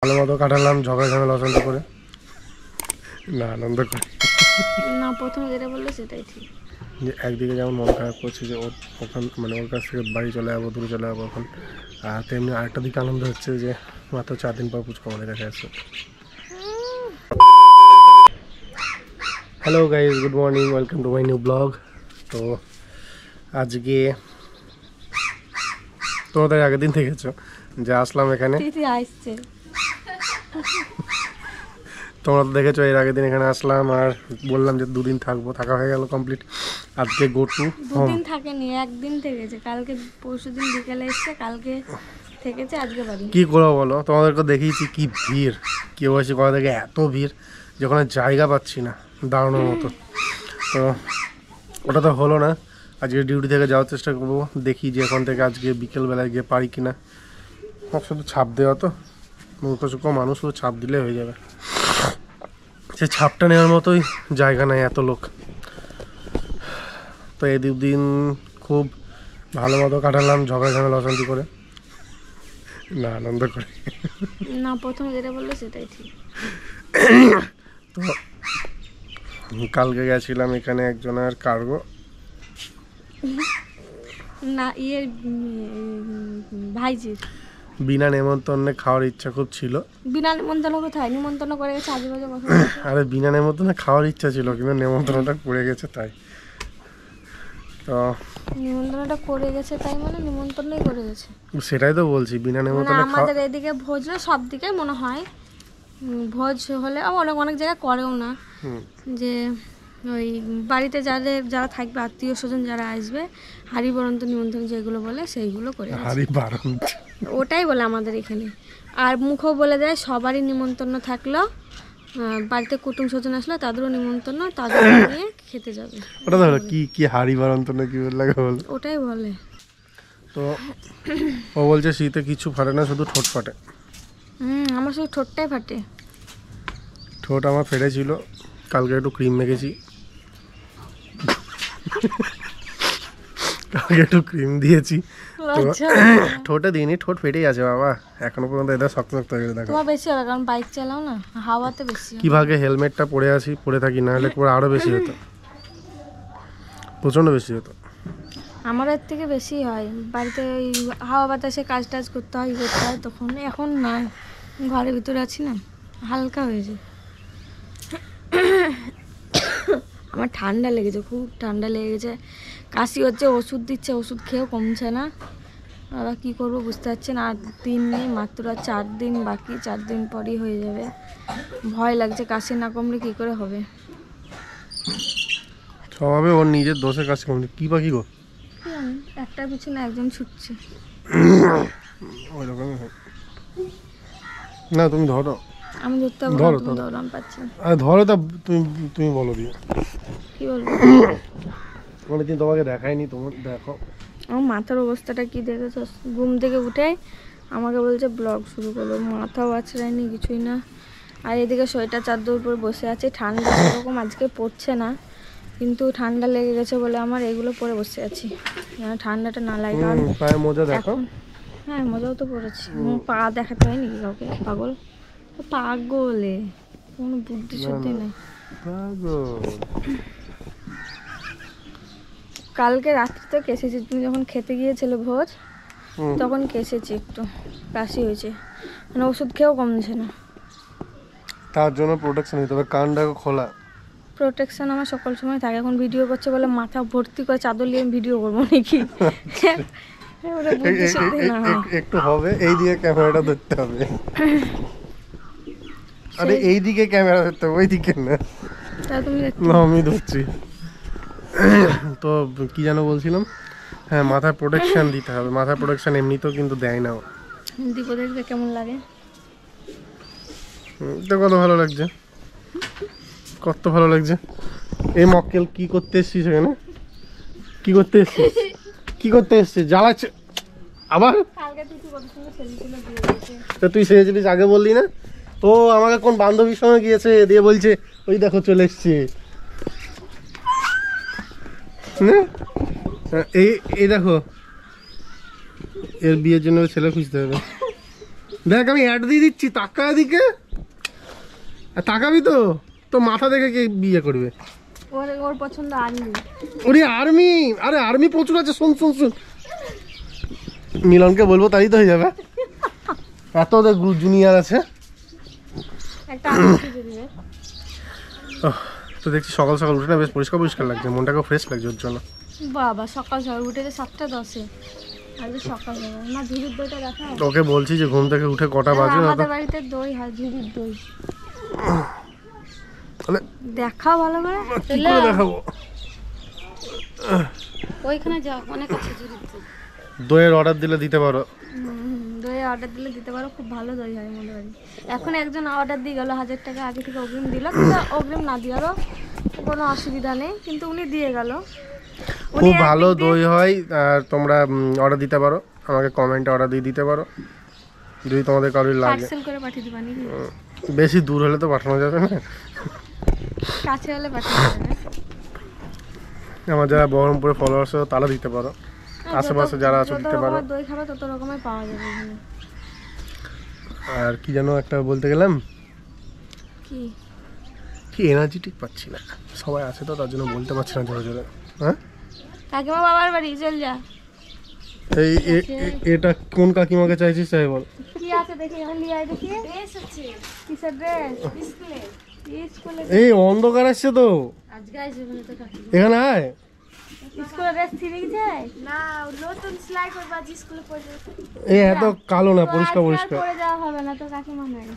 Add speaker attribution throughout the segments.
Speaker 1: ভালো মতো কাটালাম, ঝগড়া ঝামেলা অশান্তি করে না, আনন্দ করে
Speaker 2: না। প্রথমে যেটা বললো সেটাই ঠিক।
Speaker 1: যে একদিকে যেমন মন খারাপ করছে যে ওর ওখান মানে ওর কাছ থেকে বাড়ি চলে যাবো, দূরে চলে যাবো এখন, আর তেমনি আরেকটা দিকে আনন্দ হচ্ছে যে মাত্র 4 দিন পর পুচকু আমাদের কাছে আসছে। Hello guys, good morning, welcome to my new blog. তো আজকে তোমাদের আগের দিন দেখেছো যে আসলাম এখানে,
Speaker 2: আসছে
Speaker 1: তোমরা তো দেখেছো এর আগের দিন এখানে আসলাম আর বললাম যে 2 দিন থাকবো, থাকা হয়ে গেল কমপ্লিট। আজকে গো টু হোম।
Speaker 2: 2 দিন থাকেনি, একদিন থেকেছে। কালকে পরশুদিন বিকেলে এসছে, কালকে থেকেছে, আজকে বাড়ি।
Speaker 1: কি করবো বলো, তোমাদেরকে দেখিয়েছি কি ভিড়, কি হয়েছে কোথা থেকে এত ভিড় যে ওখানে জায়গা পাচ্ছি না দাঁড়ানোর মতো। তো ওটা তো হলো না, আজকে ডিউটি থেকে যাওয়ার চেষ্টা করবো, দেখি যে এখন থেকে আজকে বিকেলবেলায় গিয়ে পারি কিনা। শুধু ছাপ দেওয়া তো, মূর্খ মানুষ শুধু ছাপ দিলে হয়ে যাবে, সে ছাপটা নেওয়ার মতোই জায়গা নাই, এত লোক। তো এই 2 দিন খুব ভালো মতো কাটালাম, ঝগড়া ঝামেলা অশান্তি করে না, আনন্দ করে
Speaker 2: না। প্রথমে যেটা বললো সেটাই ঠিক।
Speaker 1: তো কালকে গেছিলাম এখানে একজনের কার্গো,
Speaker 2: না ভাইজির
Speaker 1: বিনা নেমন্তন্নে খাওয়ার ইচ্ছা খুব ছিল।
Speaker 2: বিনা নিমন্ত্রণ কোথায় নিমন্ত্রণ করে গেছে, আজেবাজে কথা।
Speaker 1: আরে বিনা নেমন্তন্নে খাওয়ার ইচ্ছা ছিল কিন্তু নেমন্ত্রণটা পড়ে গেছে তাই। তো
Speaker 2: নিমন্ত্রণটা করে গেছে তাই মানে নিমন্ত্রণই করে গেছে,
Speaker 1: সেটাই তো বলছি, বিনা
Speaker 2: মানে
Speaker 1: নেমন্তন্নে
Speaker 2: আমাদের এদিকে ভোজ সব দিকে মনে হয় ভোজ হলে অনেক অনেক জায়গায় করেও না, যে ওই বাড়িতে যারা থাকবে আত্মীয় স্বজন যারা আসবে হাঁড়ি বরন্ত নিমন্ত্রণ যেগুলো বলে সেইগুলো করে গেছে।
Speaker 1: হারি বারণ,
Speaker 2: ওটাই বলে আমাদের এখানে। আর মুখও বলে দেয় সবারই নিমন্ত্রণ থাকলো, বাড়িতে কুটুম স্বজন আসলো তাদেরও নিমন্ত্রণ, তাদের নিয়ে খেতে যাবে।
Speaker 1: ওটা তো হলো কি কি হারি বারণ তো না কি লাগে বল।
Speaker 2: ওটাই বলে।
Speaker 1: তো ও বলছে শীতে কিছু ফাটে না, শুধু ঠোঁট ফাটে।
Speaker 2: আমার শুধু ঠোঁটটাই ফাটে।
Speaker 1: ঠোঁট আমার ফেটেছিল, কালকে একটু ক্রিম মেখেছি, কালকে একটু ক্রিম দিয়েছি, তো ঠোঁটে দিইনি, ঠোঁট ফেটেই আছে বাবা এখনো পর্যন্ত, এদের শক্ত শক্ত হয়ে গেছে দেখো।
Speaker 2: তোমার বেশি হবে কারণ বাইক চালাও না, হাওয়াতে বেশি
Speaker 1: কি ভাগে হেলমেটটা পরে আছি, পরে থাকি, না হলে পরে আরো বেশি হতো, প্রচন্ড বেশি হতো।
Speaker 2: আমার এর থেকে বেশি হয়, বাড়িতে ওই হাওয়া বাতাসে কাজ টাজ করতে হয় তখন। এখন না, ঘরের ভিতরে আছি না, হালকা হয়ে যায়। আমার ঠান্ডা লেগেছে, খুব ঠান্ডা লেগে গেছে, কাশি হচ্ছে, ওষুধ দিচ্ছে, ওষুধ খেয়েও কমছে না। আবার কী করবো বুঝতে পারছি না, 8 দিন নেই মাত্র, 4 দিন বাকি, 4 দিন পরই হয়ে যাবে। ভয় লাগছে, কাশি না কমলে কী করে হবে।
Speaker 1: স্বভাবে ওর নিজের দোষে কাছে কমছে, কি পাখি গো,
Speaker 2: একটার পিছনে একজন ছুটছে।
Speaker 1: ওই রকমই হয়। না তুমি ধরো,
Speaker 2: আমি ধরতে
Speaker 1: ধরো,
Speaker 2: পারবো,
Speaker 1: ধরো।
Speaker 2: ধরলাম পাচ্ছি না।
Speaker 1: আরে ধরো তা, তুমি বলো দিয়ে,
Speaker 2: কি বলবো,
Speaker 1: অনেকদিন তোমাকে দেখাইনি, তোমার দেখো।
Speaker 2: আমার মাথার অবস্থাটা কি দেখেছো? ঘুম থেকে উঠে আমাকে বলছে ব্লগ শুরু করলো, মাথাও আছড়ায়নি, কিছুই না। আর এদিকে সোয়েটার চাদর উপর বসে আছে, ঠান্ডা সেরকম আজকে পড়ছে না, কিন্তু ঠান্ডা লেগে গেছে বলে আমার এগুলো পরে বসে আছি, ঠান্ডাটা না লাগে। কারণ
Speaker 1: পায়ে মোজা দেখো।
Speaker 2: হ্যাঁ, মজাও তো পড়েছি, পা দেখাতে হয় নাকি কাউকে? পাগল পাগলে, কোনো বুদ্ধি শুদ্ধি নেই। কালকে রাত্রে তো কেসেছি, তুমি যখন খেতে গিয়েছিলে ভোজ, তখন কেসেছি, একটু কাশি হয়েছে, মানে ওষুধ খেয়েও কমছে না।
Speaker 1: তার জন্য প্রোটেকশন নিতে হবে, কানটাকে খোলা।
Speaker 2: প্রোটেকশন আমার সকল সময় থাকে, এখন ভিডিও করছে বলে মাথা ভর্তি করে চাদর নিয়ে ভিডিও করবো নাকি? ওটা বুদ্ধি শুদ্ধি না হয়।
Speaker 1: একটু হবে, এই দিকে ক্যামেরাটা ধরতে হবে, আরে এই দিকে ক্যামেরা ধরতে হবে, ওই দিকে না।
Speaker 2: তা তুমি
Speaker 1: না আমি ধরছি। তো কি যেন বলছিলাম, হ্যাঁ মাথায় প্রোটেকশন দিতে হবে, মাথায় প্রোটেকশন এমনিতেও কিন্তু দেয় না।
Speaker 2: দীপু দেখতে কেমন লাগে?
Speaker 1: তো কত ভালো লাগছে, কত ভালো লাগছে। এই মক্কেল কি করতে এসছিস এখানে, কি করতে এসছিস, কি করতে এসছিস, জ্বালাচ্ছে আবার। তা তুই সেজেছিলিস আগে বললি না? তো আমাকে কোন বান্ধবীর সঙ্গে গিয়েছে দিয়ে বলছে ওই দেখো চলে এসছে। এই দেখো, এর বিয়ের জন্য ছেলে খুঁজতে হবে। দেখ আমি অ্যাড দিয়ে দিচ্ছি, টাকা দিকে তাকাবি তো, তো মাথা দেখে কে বিয়ে করবে?
Speaker 2: ওর পছন্দ আর্মি।
Speaker 1: ওরে আর্মি, আরে আর্মি প্রচুর আছে। শুন শুন শুন, মিলনকে বলবো তাই তো হয়ে যাবে। এত ওদের গ্রুপ জুনিয়র আছে।
Speaker 2: একটা আর্মি খুঁজে দিবে।
Speaker 1: তো দেখছি সকাল সকাল উঠে না বেশ পরিষ্কার পরিষ্কার লাগছে, মনটাকে ফ্রেশ লাগছে ওর জন্য।
Speaker 2: বাবা সকাল সকাল উঠে যে 7:10 আজকে সকাল বেলা না, ঝুড়ির দইটা দেখা।
Speaker 1: ওকে বলছি যে ঘুম থেকে উঠে কটা বাজে না তো
Speaker 2: আমাদের বাড়িতে দই হয়, ঝুড়ির দই।
Speaker 1: মানে
Speaker 2: দেখা ভালো করে
Speaker 1: কি করে দেখাবো?
Speaker 2: ওইখানে যাও, অনেক আছে ঝুড়ির দই।
Speaker 1: দইয়ের অর্ডার দিলে দিতে পারো।
Speaker 2: দইয়ের অর্ডার দিলে দিতে পারো, খুব ভালো দই হয় আমাদের বাড়ি। এখন একজন অর্ডার দিয়ে গেল, 1000 টাকা আগে থেকে অগ্রিম দিল, কিন্তু অগ্রিম না দিয়ারও কোনো অসুবিধা নেই, কিন্তু উনি দিয়ে গেল।
Speaker 1: খুব ভালো দই হয়, আর তোমরা অর্ডার দিতে পারো, আমাকে কমেন্টে অর্ডার দিয়ে দিতে পারো যদি তোমাদের কারোর লাগে।
Speaker 2: পার্সেল করে পাঠিয়ে দিবা নাকি?
Speaker 1: বেশি দূর হলে তো পাঠানো যাবে না,
Speaker 2: কাছে হলে পাঠিয়ে দেবে।
Speaker 1: আমার যারা বহরমপুরে ফলোয়ার্স তারা দিতে পারো, আশেপাশে যারা আছে দিতে পারো।
Speaker 2: দই খাবে তত রকমের পাওয়া যাবে এখানে।
Speaker 1: আর কি যেন একটা বলতে গেলাম,
Speaker 2: কি
Speaker 1: কি এনার্জেটিক পাচ্ছি না, সবাই আছে তো তার জন্য বলতে পারছি না জোরে জোরে। হ্যাঁ
Speaker 2: কাকিমা বাবার বাড়ি চল যা।
Speaker 1: এই এটা কোন কাকিমাকে চাইছিস তাই বল।
Speaker 2: কি আছে দেখি, আমি নিয়ে আই দেখি। ড্রেস আছে। কিসের ড্রেস? স্কুলে। স্কুলে
Speaker 1: এই অন্ধকার আসছে তো,
Speaker 2: আজকে আইছে মানে তো কাকি।
Speaker 1: এখানে আয়।
Speaker 2: স্কুলে ড্রেস ছিঁড়ে গেছে না, নতুন সেলাই করবা জি স্কুলে পড়ে।
Speaker 1: এই এত কালো না, পরিষ্কার পরিষ্কার।
Speaker 2: পড়ে যাওয়া হবে না তো কাকিমা নাই,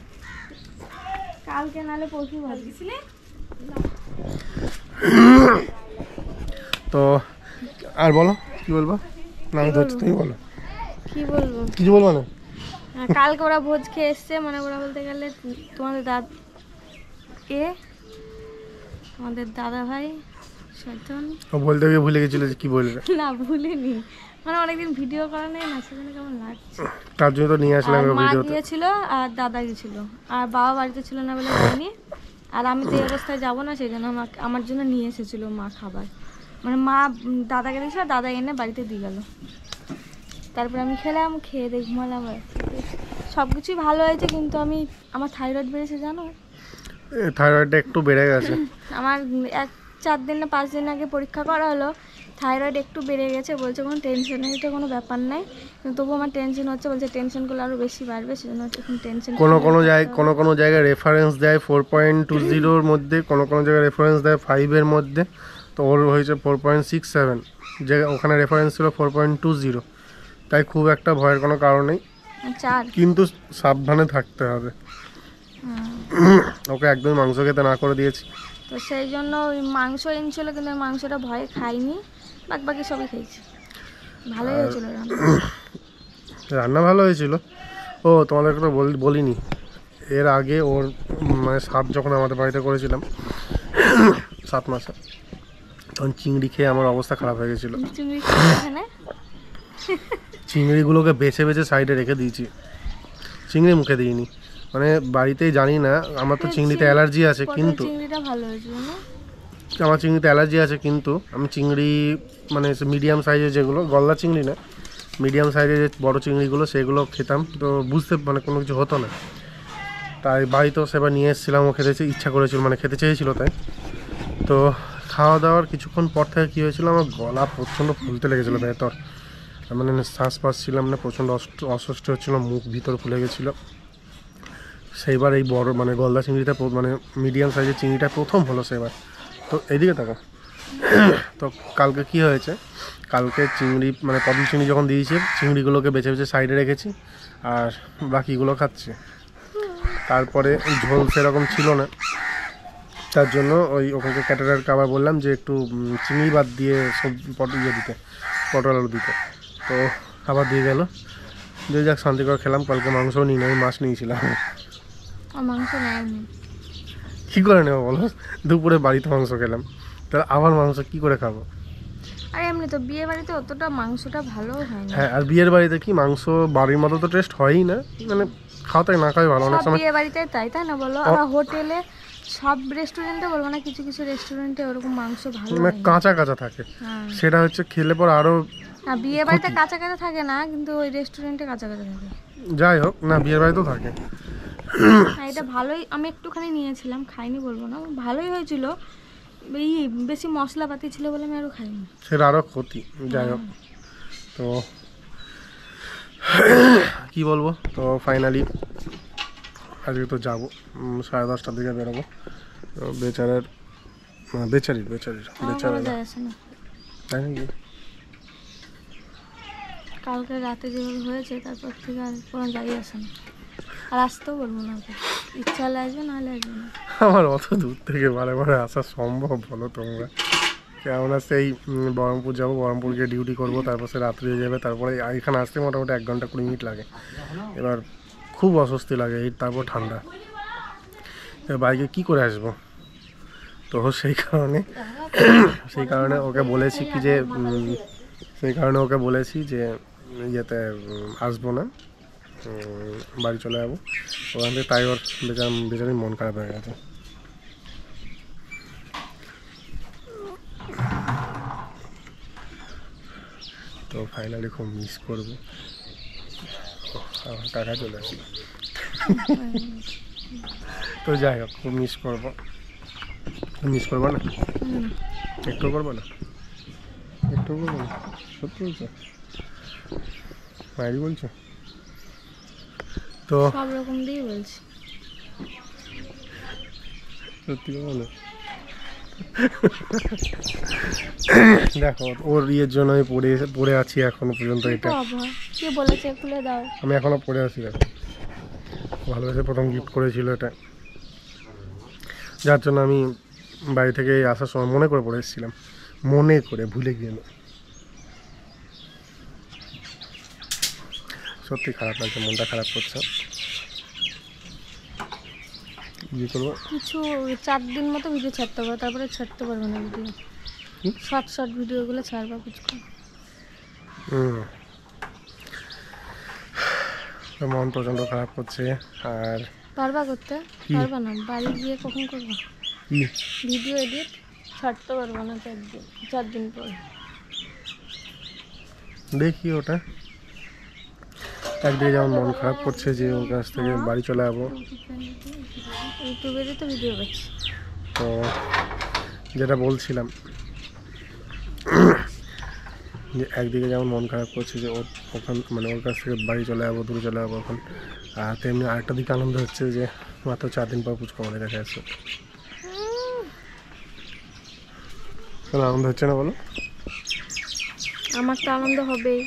Speaker 2: কালকে নালে পরশু ভাবছিলি।
Speaker 1: তো আর বলো কি বলবো? না আমি ধরছি, তুমি বলো।
Speaker 2: কি বলবো?
Speaker 1: কিছু বলবো না।
Speaker 2: কালকে ওরা ভোজ খেয়ে এসছে, মানে ওরা বলতে গেলে তোমাদের আমাদের দাদা ভাই সজন।
Speaker 1: ও বলতে গিয়ে ভুলে গেছিল যে কি বলবে।
Speaker 2: না ভুলিনি, মানে অনেকদিন ভিডিও করা নেই না, সেজন্য কেমন লাগছে।
Speaker 1: তার জন্য তো নিয়ে আসলাম
Speaker 2: মা
Speaker 1: ভিডিওতে।
Speaker 2: গিয়েছিল আর দাদা গিয়েছিল, আর বাবা বাড়িতে ছিল না বলে যায়নি। আর আমি তো এই অবস্থায় যাবো না, সেই জন্য আমার জন্য নিয়ে এসেছিল মা খাবার। মানে মা দাদাকে দিয়েছিল, দাদা এনে বাড়িতে দিয়ে গেল। তারপরে আমি খেলাম, খেয়ে দিয়ে ঘুমালাম। আর সব কিছুই ভালো হয়েছে, কিন্তু আমার থাইরয়েড বেড়েছে জানো।
Speaker 1: থাইরয়েডটা একটু বেড়ে গেছে।
Speaker 2: আমার 4 দিন না 5 দিন আগে পরীক্ষা করা হলো, থাইরয়েড একটু বেড়ে গেছে। বলছে কোনো টেনশনের এটা কোনো ব্যাপার নাই, কিন্তু তবুও আমার টেনশন হচ্ছে। বলছে টেনশন করলে আরও বেশি বাড়বে, সেজন্য এখন টেনশন।
Speaker 1: কোনো জায়গায় রেফারেন্স দেয় 4.20 মধ্যে, কোনো জায়গায় রেফারেন্স দেয় 5 মধ্যে। তো ওর হয়েছে 4.67, যে ওখানে রেফারেন্স ছিল 4.20। তাই খুব একটা ভয়ের কোনো কারণ নেই,
Speaker 2: 4
Speaker 1: কিন্তু সাবধানে থাকতে হবে। ওকে একদমই মাংস খেতে না করে দিয়েছি।
Speaker 2: তো সেই জন্য ওই মাংস এনেছিল, কিন্তু আমি মাংসটা ভয়ে খাইনি, বাকি সবই খেয়েছি। ভালোই হয়েছিল রান্না।
Speaker 1: রান্না ভালো হয়েছিল। ও তোমাদেরকে তো বলিনি, এর আগে ওর মানে 7 যখন আমাদের বাড়িতে করেছিলাম 7 মাসে, তখন চিংড়ি খেয়ে আমার অবস্থা খারাপ হয়ে গেছিলো।
Speaker 2: চিংড়ি এখানে
Speaker 1: চিংড়িগুলোকে বেছে বেছে সাইডে রেখে দিয়েছি, চিংড়ি মুখে দিইনি। মানে বাড়িতেই জানি না, আমার তো চিংড়িতে অ্যালার্জি আছে, কিন্তু
Speaker 2: চিংড়িটা ভালো হয়েছিল না।
Speaker 1: আমার চিংড়িতে অ্যালার্জি আছে, কিন্তু আমি চিংড়ি মানে মিডিয়াম সাইজের যেগুলো, গলদা চিংড়ি না, মিডিয়াম সাইজের যে বড়ো চিংড়িগুলো সেগুলো খেতাম। তো বুঝতে মানে কোনো কিছু হতো না, তাই বাড়িতেও সেবার নিয়ে এসেছিলাম। ও খেতে ইচ্ছা করেছিল, মানে খেতে চেয়েছিল, তাই। তো খাওয়া দাওয়ার কিছুক্ষণ পর থেকে কী হয়েছিল, আমার গলা প্রচণ্ড ফুলতে লেগেছিলো ভেতর, মানে শ্বাস পাচ্ছিলাম না, প্রচণ্ড অস্বস্তি হচ্ছিলো, মুখ ভিতর ফুলে গেছিলো। সেইবার এই বড় মানে গলদা চিংড়িটা, মানে মিডিয়াম সাইজের চিংড়িটা প্রথম হলো সেবার। তো এইদিকে থাকা। তো কালকে কি হয়েছে, কালকে চিংড়ি মানে পটল চিংড়ি যখন দিয়েছে, চিংড়িগুলোকে বেছে বেছে সাইডে রেখেছি, আর বাকিগুলো খাচ্ছি। তারপরে ঝোল সেরকম ছিল না, তার জন্য ওখানে ক্যাটারারকে আবার বললাম যে একটু চিংড়ি বাদ দিয়ে পটল আলু দিতে। তো আবার দিয়ে গেল, দিয়ে যাক শান্তি করে খেলাম। কালকে মাংসও নিই না, আমি মাছ নিয়েছিলাম।
Speaker 2: মাংস নেয়নি
Speaker 1: কী করে নেবো বলো, দুপুরে বাড়িতে মাংস খেলাম, তাহলে আবার মাংস কী করে খাবো?
Speaker 2: আর এমনি তো বিয়ে বাড়িতে অতটা মাংসটা ভালো হয় না।
Speaker 1: হ্যাঁ, আর বিয়ের বাড়িতে কি মাংস বাড়ির মতো তো টেস্ট হয়ই না, মানে খাওয়াতে না খাওয়াই ভালো। অনেক সময়
Speaker 2: বিয়ে বাড়িতে তাই না বলো। আবার হোটেলে সব রেস্টুরেন্টে বলবো না, কিছু কিছু রেস্টুরেন্টে ওরকম মাংস ভালো
Speaker 1: মানে কাঁচা কাঁচা থাকে, সেটা হচ্ছে খেলে পর আরও
Speaker 2: না বিয়ে বাড়িতে কাছাকাছি থাকে না, কিন্তু ওই রেস্টুরেন্টে কাছাকাছি থাকে।
Speaker 1: যাই হোক না, বিয়ের বাড়িতেও থাকে।
Speaker 2: হ্যাঁ এটা ভালোই, আমি একটুখানি নিয়েছিলাম, খাইনি বলবো না, ভালোই হয়েছিল। এই বেশি মশলাপাতি ছিল বলে আমি আরও খাইনি।
Speaker 1: সেটা আরও ক্ষতি। যাই হোক, তো কি বলবো, তো ফাইনালি আজকে তো যাবো 10:30টার দিকে বেরোবো। তো বেচারির
Speaker 2: আমার যায় আসে না,
Speaker 1: তাই নাকি?
Speaker 2: কালকে রাতে যেভাবে হয়েছে তারপর থেকে আর কোনো যাই আসে না, আর আসতেও বলবো না ওকে, ইচ্ছা হলে আসবে, নাহলে আসবে না।
Speaker 1: আমার অত দূর থেকে বারে বারে আসা সম্ভব বলো তোমরা? কেননা সেই বহরমপুর যাবো, বহরমপুর গিয়ে ডিউটি করবো, তারপর সে রাত্রি হয়ে যাবে, তারপরে এখানে আসতে মোটামুটি 1 ঘন্টা 20 মিনিট লাগে। এবার খুব অস্বস্তি লাগে, এই তারপর ঠান্ডা, এবার বাইকে কী করে আসবো? তো সেই কারণে ওকে বলেছি কি যে ইয়েতে আসবো না, বাড়ি চলে যাবো ওখান থেকে। তাই ওর বেচারি মন খারাপ হয়ে গেছে। তো ফাইনালি খুব মিস করবো। আমার কাকা চলে আসলো। তো যাই হোক, খুব মিস করবো না, একটু করবো না, সত্যি বলছো? মায়েরই বলছো? তো
Speaker 2: সব রকম দিয়েই বলছি।
Speaker 1: সত্যি বলো। দেখো ওর ইয়ের জন্য আমি পড়ে আছি এখনো পর্যন্ত। এটা
Speaker 2: কে বলেছে খুলে দাও?
Speaker 1: আমি এখনো পড়ে আছি। দেখো ভালোবেসে প্রথম গিফট করেছিল এটা, যার জন্য আমি বাড়ি থেকে আসার সময় মনে করে পড়ে এসেছিলাম, মনে করে ভুলে গিয়ে। সত্যি খারাপ লাগছে, মনটা খারাপ করছে। কি করবো?
Speaker 2: কিছু 4 দিন মতো ভিডিও ছাড়তে হবে, তারপরে ছাড়তে পারবো না ভিডিও। শর্ট ভিডিওগুলো ছাড়বা কিছু।
Speaker 1: মন প্রচণ্ড খারাপ করছে। আর
Speaker 2: পারবা করতে? পারবা না, বাড়ি গিয়ে কখন করবা ভিডিও এডিট? ছাড়তে পারবো না 4 দিন পর।
Speaker 1: দেখি ওটা, একদিকে যেমন মন খারাপ করছে যে ওর কাছ থেকে বাড়ি চলে যাবো।
Speaker 2: ইউটিউবেরই তো ভিডিও করছি।
Speaker 1: তো যেটা বলছিলাম যে একদিকে যেমন মন খারাপ করছে যে ওর কাছ থেকে বাড়ি চলে যাবো, দূরে চলে যাবো এখন, আর তেমনি আরেকটা দিকে আনন্দ হচ্ছে যে মাত্র 4 দিন পর পুচকু আমাদের কাছে আসছে। কোনো আনন্দ হচ্ছে না বলো?
Speaker 2: আমার তো আনন্দ হবেই,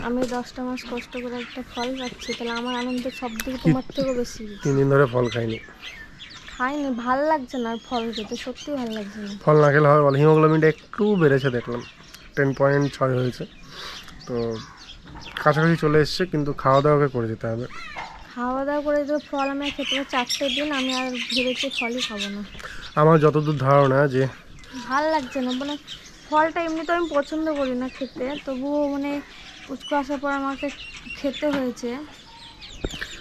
Speaker 2: আমি 10টা মাস কষ্ট করে একটা ফল পাচ্ছি, তাহলে আমার আনন্দ সব দিকে তোমার থেকেও বেশি।
Speaker 1: 3 দিন ধরে ফল খাইনি,
Speaker 2: ভাল লাগছে না ফল খেতে, সত্যি ভাল লাগছে না।
Speaker 1: ফল না খেলে হয় বলো? হিমোগ্লোবিনটা একটু বেড়েছে, দেখলাম 10.6 হয়েছে। তো কাছাকাছি চলে এসছে, কিন্তু খাওয়া দাওয়া করে যেতে হবে।
Speaker 2: খাওয়া দাওয়া করে তো ফল আমি আর খেতে পারি 4টে দিন, আমি আর ভেবেছি ফলই খাবো না।
Speaker 1: আমার যতদূর ধারণা যে
Speaker 2: ভাল লাগছে না, মানে ফলটা এমনি তো আমি পছন্দ করি না খেতে, তবুও মানে পুচকু আসার পর আমাকে খেতে হয়েছে।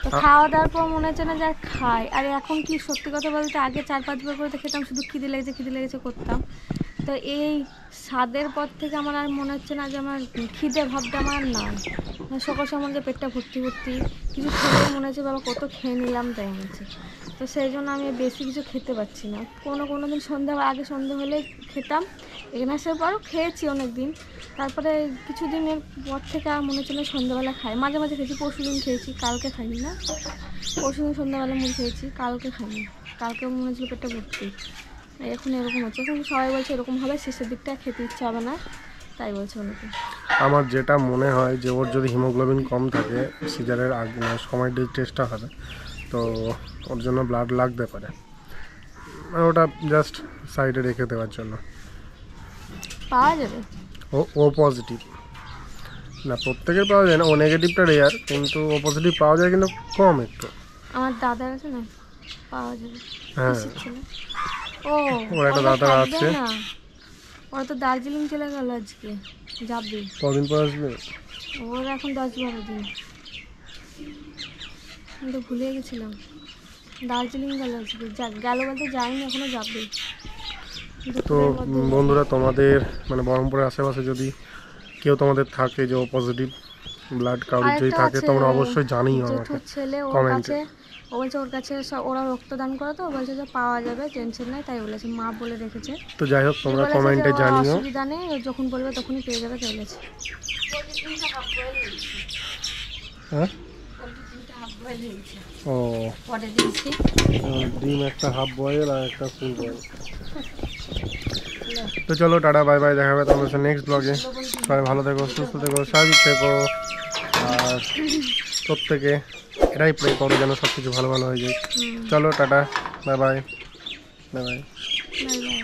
Speaker 2: তো খাওয়া দাওয়ার পর মনে হচ্ছে না যে আর খাই। আর এখন কি সত্যি কথা বলতে, আগে 4-5 বার করে তো খেতাম, শুধু খিদে লেগেছে করতাম। তো এই স্বাদের পর থেকে আমার আর মনে হচ্ছে না যে আমার খিদে ভাবটা আমার আর নাই। সকাল সময় যে পেটটা ভর্তি কিছু খেলে মনে হচ্ছে বাবা কত খেয়ে নিলাম, তাই হচ্ছে। তো সেই জন্য আমি বেশি কিছু খেতে পারছি না। কোনো দিন আগে সন্ধ্যা হলে খেতাম, এখানে আসার পরও খেয়েছি অনেক দিন। তারপরে কিছুদিনের পর থেকে আর মনে হচ্ছে না সন্ধ্যাবেলা খাই, মাঝে মাঝে খেয়েছি। পরশুদিন খেয়েছি, কালকে খাইনি না। পরশুদিন সন্ধ্যাবেলা মুড়ি খেয়েছি, কালকে খাইনি। কালকে মনে হচ্ছিল পেটটা ভর্তি। এখন এরকম হচ্ছে, এখন সবাই বলছে এরকম হবে, শেষের দিকটা খেতে ইচ্ছা হবে না, তাই বলছে অনেকে।
Speaker 1: আমার যেটা মনে হয় যে ওর যদি হিমোগ্লোবিন কম থাকে, সিজারের আগে সময় টেস্টটা হবে, তো ওর জন্য ব্লাড লাগতে পারে। মানে ওটা জাস্ট সাইডে রেখে দেওয়ার জন্য।
Speaker 2: পাওয়া যাবে,
Speaker 1: ও পজিটিভ না, প্রত্যেকের পাওয়া যায় না। ও নেগেটিভটা রেয়ার, কিন্তু ও পজিটিভ পাওয়া যায়, কিন্তু কম একটু।
Speaker 2: আমার দাদার আছে না, পাওয়া যাবে।
Speaker 1: হ্যাঁ,
Speaker 2: ওর
Speaker 1: একটা দাদা আছে,
Speaker 2: ওরা তো দার্জিলিং চলে গেল আজকে, যাবে।
Speaker 1: কদিন পর আসবে?
Speaker 2: ওর এখন 10-12 দিন। আমি তো ভুলে গেছিলাম, দার্জিলিং গেল আজকে, গেল বলতে যায়নি, এখনো যাবে।
Speaker 1: তো বন্ধুরা, তোমাদের মানে বহরমপুরের আশেপাশে যদি কেউ তোমাদের থাকে যে ও পজিটিভ ব্লাড কাউরি যদি
Speaker 2: আরেকটা
Speaker 1: থাকে
Speaker 2: আছে,
Speaker 1: তোমরা অবশ্যই জানিও আমাকে
Speaker 2: জেঠুর ছেলে ওর
Speaker 1: কমেন্টে।
Speaker 2: কাছে, ও বলছে ওর কাছে ওরা রক্তদান করে, তো ও বলছে যে পাওয়া যাবে, টেনশন নাই, তাই বলেছে, মা বলে রেখেছে।
Speaker 1: তো যাই হোক তোমরা
Speaker 2: বলেছে যে
Speaker 1: কমেন্টে
Speaker 2: ওর
Speaker 1: জানিও।
Speaker 2: অসুবিধা নেই, ও যখন বলবে তখনই পেয়ে যাবে, তাই বলেছে।
Speaker 1: হ্যাঁ ও
Speaker 2: পরে দিয়েছি।
Speaker 1: ডিম একটা হাফ বয়েল আর একটা ফুল বয়েল। তো চলো টাটা বাই বাই, দেখা হবে তোমাদের সাথে নেক্সট ব্লগে। সবাই ভালো থেকো, সুস্থ থেকো, স্বাভাবিক থেকো, আর প্রত্যেকে এটাই প্রে করো যেন সব কিছু ভালো ভালো হয়ে যায়। চলো tata bye bye bye bye.
Speaker 2: Bye bye.